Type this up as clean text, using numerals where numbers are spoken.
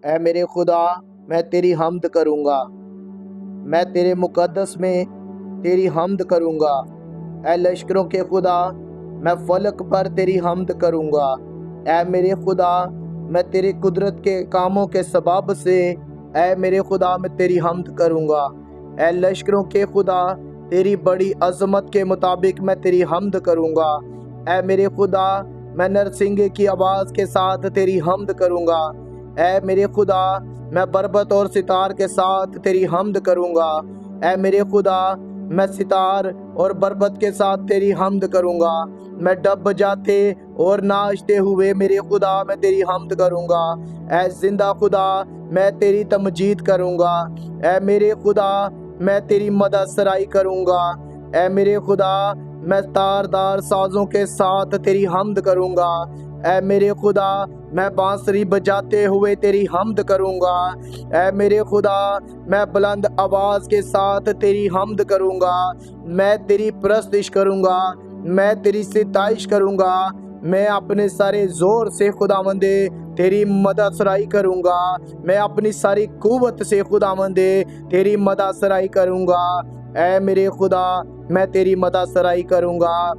اے میرے خدا میں تیری حمد کروں گا، میں تیرے مقدس میں تیری حمد کروں گا۔ اے لشکروں کے خدا میں فلک پر تیری حمد کروں گا۔ اے میرے خدا میں تیری قدرت کے کاموں کے سبب سے اے میرے خدا میں تیری حمد کروں گا۔ اے لشکروں کے خدا تیری بڑی عظمت کے مطابق میں تیری حمد کروں گا۔ اے میرے خدا میں نرسنگے کی آواز کے ساتھ تیری حمد کروں گا۔ اے میرے خدا میں بربت اور ستار کے ساتھ تیری حمد کروں گا۔ اے میرے خدا میں ستار اور بربت کے ساتھ تیری حمد کروں گا۔ میں ڈب بجاتے اور ناچتے ہوئے میرے خدا میں تیری حمد کروں گا۔ اے زندہ خدا میں تیری تمجید کروں گا۔ اے میرے خدا میں تیری مدح سرائی کروں گا۔ اے میرے خدا میں تاردار سازوں کے ساتھ تیری حمد کروں گا۔ اے میرے خدا میں بانسری بجاتے ہوئے تیری حمد کروں گا۔ اے میرے خدا میں بلند آواز کے ساتھ تیری حمد کروں گا۔ میں تیری پرستش کروں گا، میں تیری ستائش کروں گا۔ میں اپنے سارے زور سے خداوندے تیری مدح سرائی کروں گا۔ میں اپنی ساری قوت سے خداوندے تیری مدح سرائی کروں گا۔ اے میرے خدا میں تیری مدح سرائی کروں گا۔